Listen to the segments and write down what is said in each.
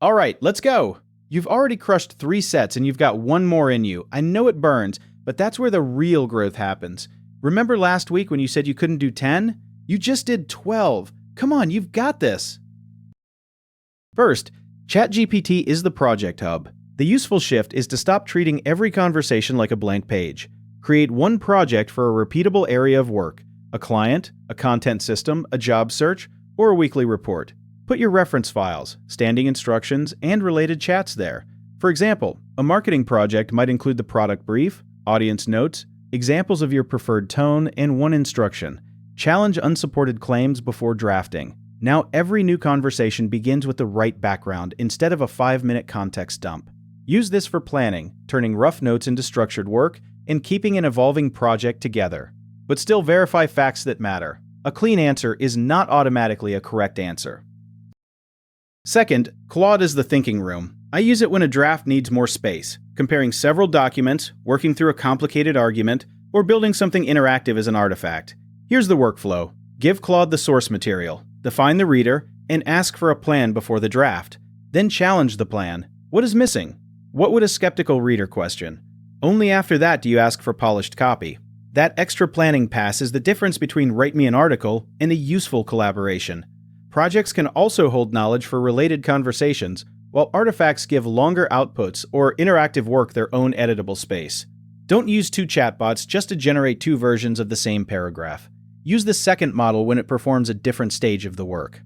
All right, let's go. You've already crushed 3 sets and you've got 1 more in you. I know it burns, but that's where the real growth happens. Remember last week when you said you couldn't do 10? You just did 12. Come on, you've got this. First, ChatGPT is the project hub. The useful shift is to stop treating every conversation like a blank page. Create one project for a repeatable area of work, a client, a content system, a job search, or a weekly report. Put your reference files, standing instructions, and related chats there. For example, a marketing project might include the product brief, audience notes, examples of your preferred tone, and one instruction. Challenge unsupported claims before drafting. Now every new conversation begins with the right background instead of a 5-minute context dump. Use this for planning, turning rough notes into structured work, and keeping an evolving project together. But still verify facts that matter. A clean answer is not automatically a correct answer. Second, Claude is the thinking room. I use it when a draft needs more space, comparing several documents, working through a complicated argument, or building something interactive as an artifact. Here's the workflow. Give Claude the source material, define the reader, and ask for a plan before the draft. Then challenge the plan. What is missing? What would a skeptical reader question? Only after that do you ask for polished copy. That extra planning pass is the difference between write me an article and a useful collaboration. Projects can also hold knowledge for related conversations, while artifacts give longer outputs or interactive work their own editable space. Don't use 2 chatbots just to generate 2 versions of the same paragraph. Use the second model when it performs a different stage of the work.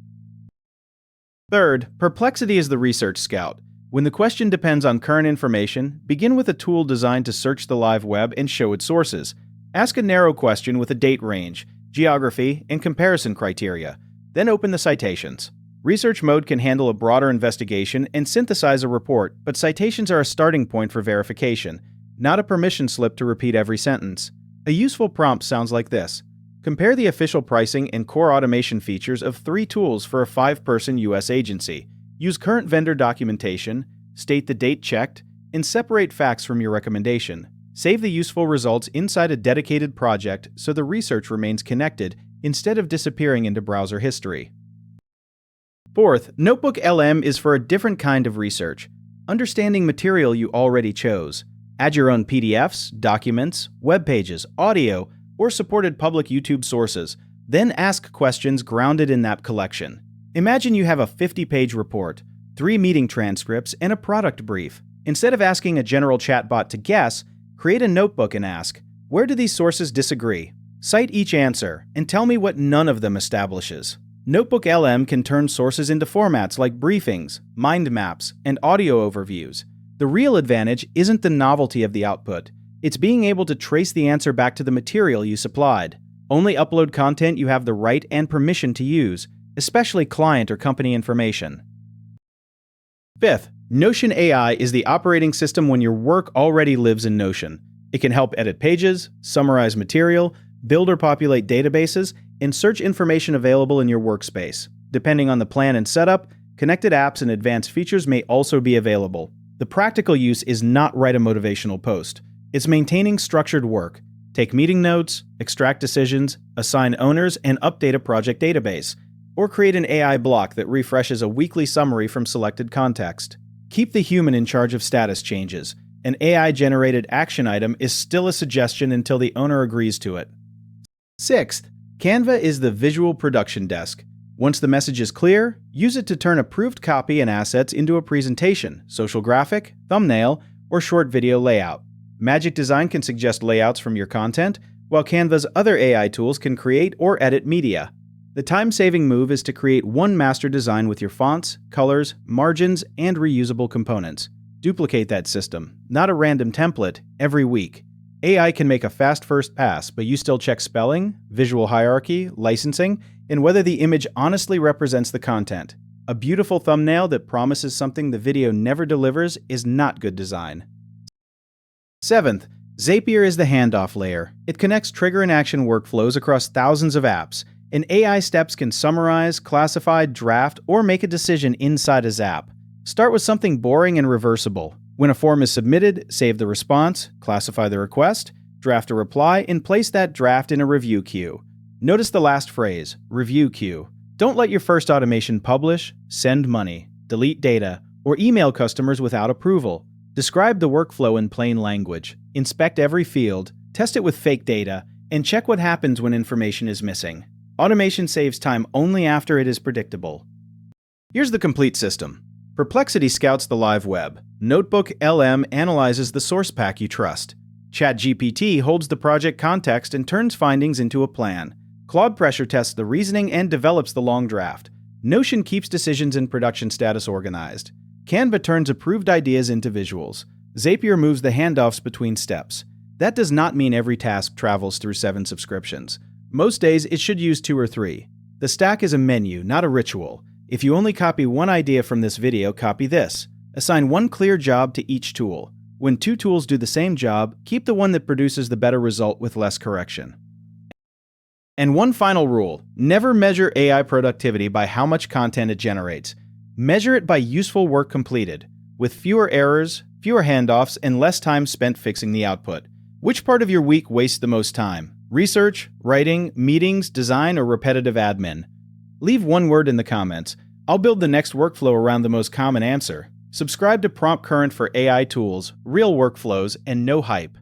Third, Perplexity is the research scout. When the question depends on current information, begin with a tool designed to search the live web and show its sources. Ask a narrow question with a date range, geography, and comparison criteria. Then open the citations. Research mode can handle a broader investigation and synthesize a report, but citations are a starting point for verification, not a permission slip to repeat every sentence. A useful prompt sounds like this. Compare the official pricing and core automation features of 3 tools for a 5-person U.S. agency. Use current vendor documentation, state the date checked, and separate facts from your recommendation. Save the useful results inside a dedicated project so the research remains connected instead of disappearing into browser history. Fourth, NotebookLM is for a different kind of research. Understanding material you already chose. Add your own PDFs, documents, web pages, audio, or supported public YouTube sources. Then ask questions grounded in that collection. Imagine you have a 50-page report, 3 meeting transcripts, and a product brief. Instead of asking a general chatbot to guess, create a notebook and ask, where do these sources disagree? Cite each answer, and tell me what none of them establishes. NotebookLM can turn sources into formats like briefings, mind maps, and audio overviews. The real advantage isn't the novelty of the output. It's being able to trace the answer back to the material you supplied. Only upload content you have the right and permission to use, especially client or company information. Fifth, Notion AI is the operating system when your work already lives in Notion. It can help edit pages, summarize material, build or populate databases, and search information available in your workspace. Depending on the plan and setup, connected apps and advanced features may also be available. The practical use is not write a motivational post. It's maintaining structured work. Take meeting notes, extract decisions, assign owners, and update a project database. Or create an AI block that refreshes a weekly summary from selected context. Keep the human in charge of status changes. An AI-generated action item is still a suggestion until the owner agrees to it. Sixth, Canva is the visual production desk. Once the message is clear, use it to turn approved copy and assets into a presentation, social graphic, thumbnail, or short video layout. Magic Design can suggest layouts from your content, while Canva's other AI tools can create or edit media. The time-saving move is to create one master design with your fonts, colors, margins, and reusable components. Duplicate that system, not a random template, every week. AI can make a fast first pass, but you still check spelling, visual hierarchy, licensing, and whether the image honestly represents the content. A beautiful thumbnail that promises something the video never delivers is not good design. Seventh, Zapier is the handoff layer. It connects trigger and action workflows across thousands of apps, and AI steps can summarize, classify, draft, or make a decision inside a Zap. Start with something boring and reversible. When a form is submitted, save the response, classify the request, draft a reply, and place that draft in a review queue. Notice the last phrase, review queue. Don't let your first automation publish, send money, delete data, or email customers without approval. Describe the workflow in plain language. Inspect every field, test it with fake data, and check what happens when information is missing. Automation saves time only after it is predictable. Here's the complete system. Perplexity scouts the live web. NotebookLM analyzes the source pack you trust. ChatGPT holds the project context and turns findings into a plan. Claude pressure tests the reasoning and develops the long draft. Notion keeps decisions and production status organized. Canva turns approved ideas into visuals. Zapier moves the handoffs between steps. That does not mean every task travels through 7 subscriptions. Most days, it should use 2 or 3. The stack is a menu, not a ritual. If you only copy one idea from this video, copy this. Assign one clear job to each tool. When 2 tools do the same job, keep the one that produces the better result with less correction. And one final rule: never measure AI productivity by how much content it generates. Measure it by useful work completed, with fewer errors, fewer handoffs, and less time spent fixing the output. Which part of your week wastes the most time? Research, writing, meetings, design, or repetitive admin? Leave one word in the comments. I'll build the next workflow around the most common answer. Subscribe to Prompt Current for AI tools, real workflows, and no hype.